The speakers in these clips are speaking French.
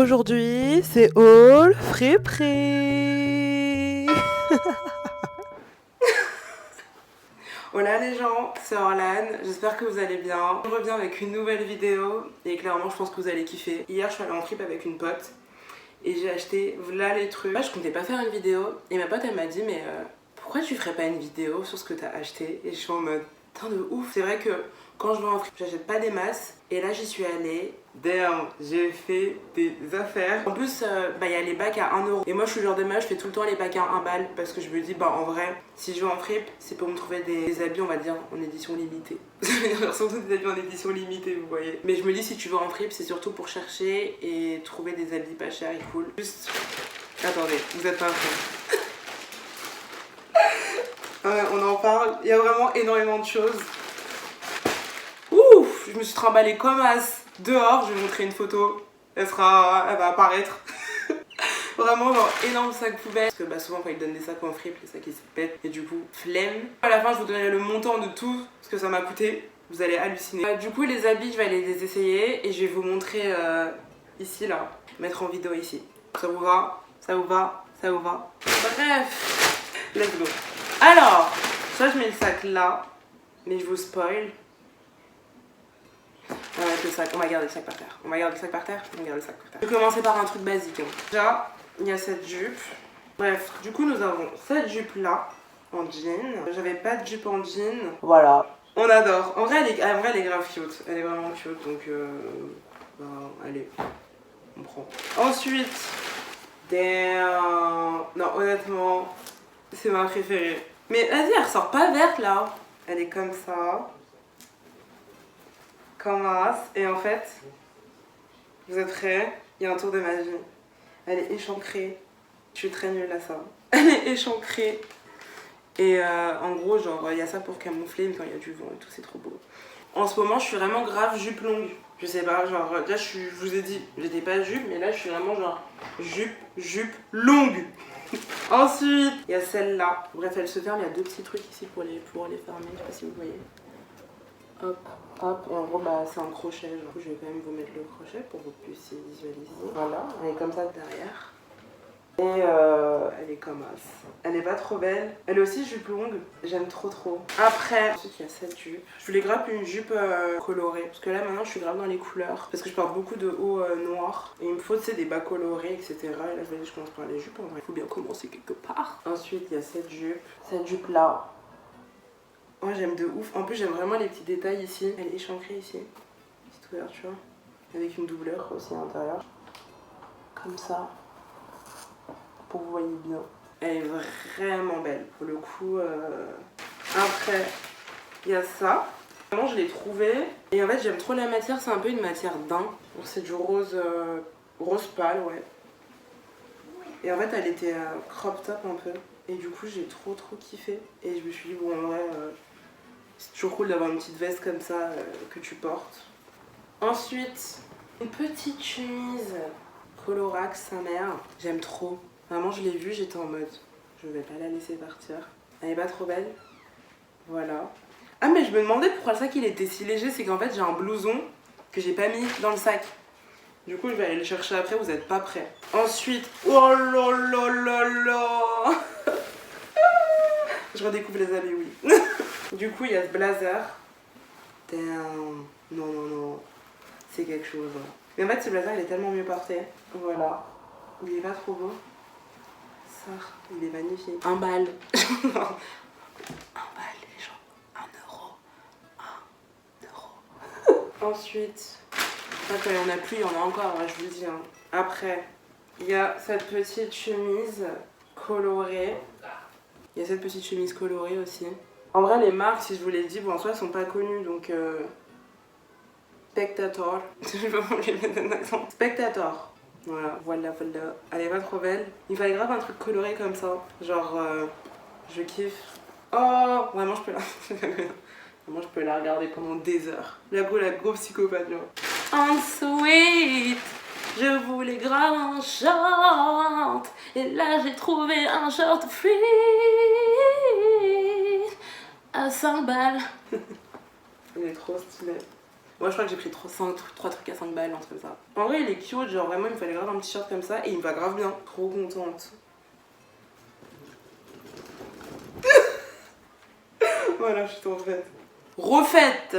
Aujourd'hui, c'est All Friperie. Hola les gens, c'est Orlan, j'espère que vous allez bien. Je reviens avec une nouvelle vidéo et clairement je pense que vous allez kiffer. Hier je suis allée en fripe avec une pote et j'ai acheté voilà les trucs. Là je comptais pas faire une vidéo et ma pote elle m'a dit mais pourquoi tu ferais pas une vidéo sur ce que t'as acheté? Et je suis en mode putain de ouf. C'est vrai que quand je vais en fripe j'achète pas des masses et là j'y suis allée. Damn, j'ai fait des affaires. En plus, y a les bacs à 1€. Et moi, je suis le genre de meuf, je fais tout le temps les bacs à 1 balle. Parce que je me dis, en vrai, si je vais en fripe, c'est pour me trouver des habits, on va dire, en édition limitée. Surtout des habits en édition limitée, vous voyez. Mais je me dis, si tu vas en fripe, c'est surtout pour chercher et trouver des habits pas chers et cool. Juste. Attendez, vous êtes pas prêts. On en parle. Il y a vraiment énormément de choses. Ouf, je me suis trimballée comme as. Dehors, je vais vous montrer une photo, elle va apparaître. Vraiment genre énorme sac poubelle. Parce que souvent quand ils donnent des sacs en fripe, les sacs ils se pètent et du coup flemme. À la fin je vous donnerai le montant de tout ce que ça m'a coûté, vous allez halluciner. Du coup les habits je vais aller les essayer et je vais vous montrer ici là, mettre en vidéo ici. Ça vous va? Ça vous va? Ça vous va? Bref, let's go. Alors, soit je mets le sac là, mais je vous spoil. On va mettre le sac, on va garder le sac par terre. On va garder le sac par terre, on va garder le sac par terre. Je vais commencer par un truc basique. Déjà, il y a cette jupe. Bref, du coup nous avons cette jupe là, en jean. J'avais pas de jupe en jean. Voilà. On adore. En vrai, elle est grave cute. Elle est vraiment cute, donc allez, on prend. Ensuite, damn. Non, honnêtement, c'est ma préférée. Mais vas-y, elle ressort pas verte là. Elle est comme ça. Comme as. Et en fait, vous êtes prêts? Il y a un tour de magie. Elle est échancrée. Je suis très nulle à ça. Elle est échancrée. Et en gros, genre, il y a ça pour camoufler, mais quand il y a du vent et tout, c'est trop beau. En ce moment, je suis vraiment grave jupe longue. Je sais pas, genre, là, je vous ai dit, j'étais pas jupe, mais là, je suis vraiment genre jupe longue. Ensuite, il y a celle-là. Bref, elle se ferme, il y a deux petits trucs ici pour les fermer, je sais pas si vous voyez. Hop, hop, et en gros c'est un crochet, genre. Je vais quand même vous mettre le crochet pour que vous puissiez visualiser. Voilà, elle est comme ça derrière. Et elle est comme as. Elle est pas trop belle. Elle est aussi jupe longue, j'aime trop. Après, ensuite il y a cette jupe. Je voulais grave une jupe colorée, parce que là maintenant je suis grave dans les couleurs. Parce que je porte beaucoup de hauts noirs. Et il me faut des bas colorés, etc. Et là je commence par les jupes, en vrai. Il faut bien commencer quelque part. Ensuite il y a cette jupe là. Moi j'aime de ouf, en plus j'aime vraiment les petits détails ici. Elle est échancrée ici, petite ouverture, avec une doubleur aussi à l'intérieur. Comme ça, pour que vous voyez bien. Elle est vraiment belle, pour le coup. Après, il y a ça. Vraiment je l'ai trouvé. Et en fait j'aime trop la matière, c'est un peu une matière daim. C'est du rose, rose pâle, ouais. Et en fait elle était crop top un peu. Et du coup j'ai trop kiffé. Et je me suis dit bon en vrai... c'est toujours cool d'avoir une petite veste comme ça que tu portes. Ensuite, une petite chemise Colorax sa mère. J'aime trop. Vraiment, je l'ai vue, j'étais en mode, je vais pas la laisser partir. Elle est pas trop belle. Voilà. Ah mais je me demandais pourquoi le sac il était si léger, c'est qu'en fait j'ai un blouson que j'ai pas mis dans le sac. Du coup je vais aller le chercher après, vous êtes pas prêts. Ensuite, oh là là là là. Je redécouvre les habits, oui. Du coup, il y a ce blazer. Damn. Non. C'est quelque chose. Mais en fait, ce blazer, il est tellement mieux porté. Voilà. Il est pas trop beau. Ça, il est magnifique. 1 balle. 1 balle, les gens. 1€. 1€. Ensuite, quand il y en a plus, il y en a encore, je vous le dis. Hein. Après, il y a cette petite chemise colorée. Il y a cette petite chemise colorée aussi. En vrai, les marques, si je vous l'ai dit, bon, en soi, elles sont pas connues, donc... Spectator. Je sais pas comment je vais mettre un accent. Spectator. Voilà. Elle est pas trop belle. Il fallait grave un truc coloré comme ça. Genre, je kiffe. Oh, vraiment, je peux la... Vraiment, je peux la regarder pendant des heures. La go psychopathe, genre. Ensuite, je voulais grave un short. Et là, j'ai trouvé un short free. À 5 balles. Il est trop stylé. Ouais, je crois que j'ai pris 3 trucs à 5 balles, un truc comme ça. En vrai, il est cute, genre vraiment, il me fallait grave un t-shirt comme ça et il me va grave bien. Trop contente. Voilà, je suis trop refaite. Refaite.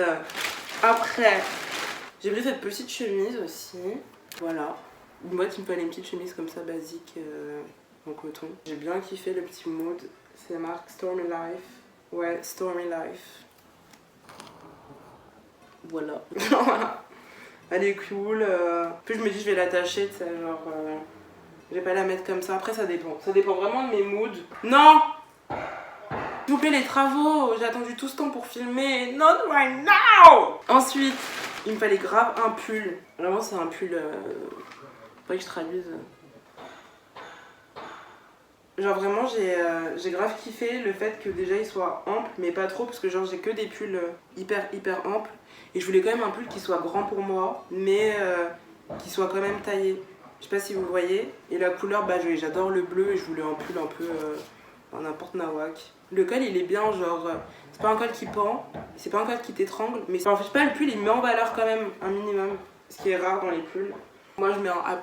Après, j'ai pris cette petite chemise aussi. Voilà. Moi, il me fallait une petite chemise comme ça, basique, en coton. J'ai bien kiffé le petit mood. C'est la marque Stormy Life. Ouais, Stormy Life. Voilà. Elle est cool. Puis je me dis, je vais l'attacher, tu sais, genre. Je vais pas la mettre comme ça. Après, ça dépend. Ça dépend vraiment de mes moods. Non! S'il vous plaît, les travaux. J'ai attendu tout ce temps pour filmer. Not right now! Ensuite, il me fallait grave un pull. Vraiment, c'est un pull. Faudrait que je traduise. Genre vraiment j'ai grave kiffé le fait que déjà il soit ample mais pas trop parce que genre j'ai que des pulls hyper amples et je voulais quand même un pull qui soit grand pour moi mais qui soit quand même taillé. Je sais pas si vous voyez et la couleur bah j'adore le bleu et je voulais un pull un peu n'importe nawak. Le col il est bien genre c'est pas un col qui pend, c'est pas un col qui t'étrangle mais en fait pas le pull il met en valeur quand même un minimum ce qui est rare dans les pulls. Moi je mets un A+.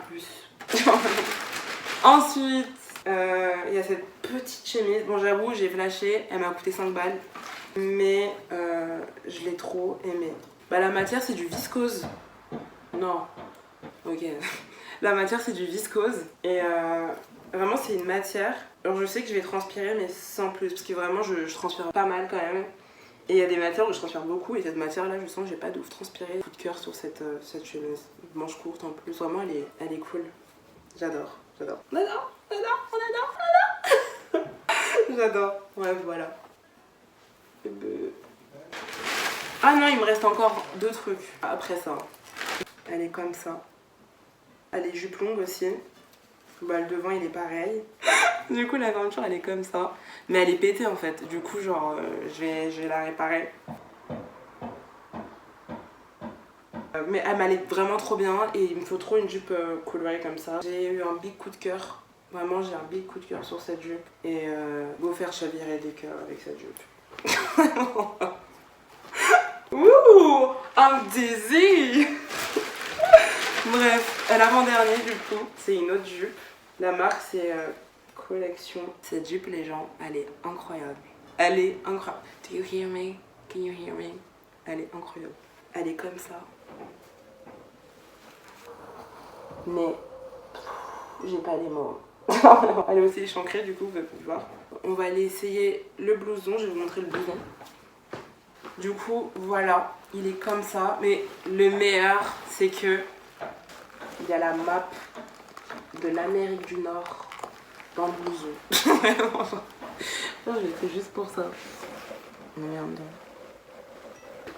Ensuite il y a cette petite chemise, bon j'avoue j'ai flashé, elle m'a coûté 5 balles mais je l'ai trop aimée. Bah la matière c'est du viscose. Non, ok. La matière c'est du viscose et vraiment c'est une matière. Alors je sais que je vais transpirer mais sans plus parce que vraiment je transpire pas mal quand même. Et il y a des matières où je transpire beaucoup et cette matière là je sens que j'ai pas de ouf transpiré. Coup de cœur sur cette chemise. Manche courte en plus, vraiment elle est cool. J'adore. J'adore. Ouais, voilà. Ah non, il me reste encore 2 trucs après ça. Elle est comme ça. Elle est jupe longue aussi. Bah, le devant, il est pareil. Du coup, la ceinture, elle est comme ça. Mais elle est pétée en fait. Du coup, genre, je vais la réparer. Mais elle m'allait vraiment trop bien et il me faut trop une jupe colorée comme ça. J'ai eu un big coup de cœur. Vraiment, j'ai un big coup de cœur sur cette jupe. Et go faire chavirer des cœurs avec cette jupe. Ouh, un désir. Bref, l'avant-dernier du coup, c'est une autre jupe. La marque, c'est Collection. Cette jupe, les gens, elle est incroyable. Elle est incroyable. Do you hear me? Can you hear me? Elle est incroyable. Elle est comme ça. Mais j'ai pas les mots. Elle est aussi échancrée du coup, vous pouvez voir. On va aller essayer le blouson, je vais vous montrer le blouson. Du coup, voilà, il est comme ça. Mais le meilleur, c'est que il y a la map de l'Amérique du Nord dans le blouson. Non, je l'ai fait juste pour ça. Merde.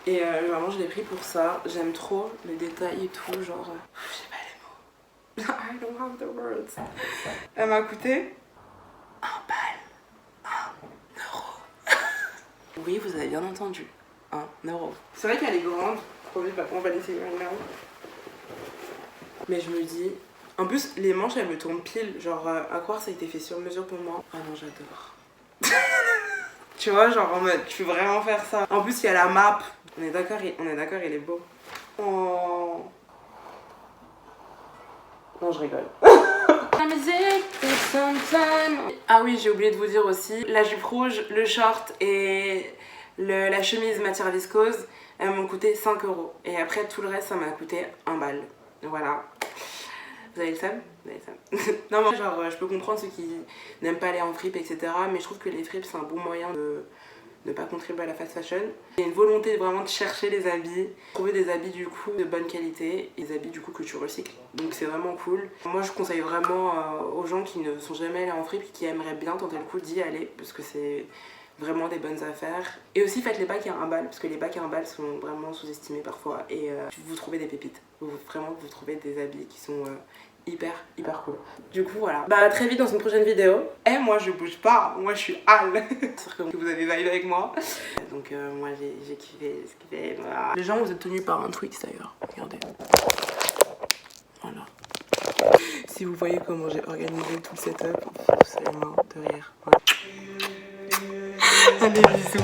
Et vraiment, je l'ai pris pour ça. J'aime trop les détails et tout, genre... j'ai pas les mots. I don't have the words. Elle m'a coûté 1 balle. 1 euro. Oui, vous avez bien entendu. 1 euro. C'est vrai qu'elle est grande. Trop vite, on va l'essayer maintenant. Mais je me dis... En plus, les manches, elles me tournent pile. Genre, à croire ça a été fait sur mesure pour moi. Ah non, j'adore. Tu vois, genre en mode, tu veux vraiment faire ça. En plus, il y a la map. On est d'accord, il est beau. Oh. Non, je rigole. Ah oui, j'ai oublié de vous dire aussi, la jupe rouge, le short et la chemise matière viscose, elles m'ont coûté 5 euros. Et après, tout le reste, ça m'a coûté 1 balle. Voilà. Vous avez le seum? Vous avez le seum. Non, mais genre, je peux comprendre ceux qui n'aiment pas aller en fripe, etc. Mais je trouve que les fripes, c'est un bon moyen de ne pas contribuer à la fast fashion. Il y a une volonté vraiment de chercher les habits, trouver des habits du coup de bonne qualité, et des habits du coup que tu recycles. Donc c'est vraiment cool. Moi, je conseille vraiment aux gens qui ne sont jamais allés en fripe et qui aimeraient bien tenter le coup d'y aller, parce que c'est vraiment des bonnes affaires. Et aussi faites les bacs à 1 balle, parce que les bacs à 1 balle sont vraiment sous-estimés parfois, et vous trouvez des pépites. Vraiment, vous trouvez des habits qui sont hyper cool. Du coup voilà, bah très vite dans une prochaine vidéo. Et moi je bouge pas, moi je suis Al. J'espère que vous avez vibe avec moi. Donc moi j'ai kiffé ce qu'il fait. Voilà. Les gens, vous êtes tenus par un Twix d'ailleurs, regardez. Voilà. Si vous voyez comment j'ai organisé tout le setup, vous allez mort de rire. Voilà. Allez, bisous.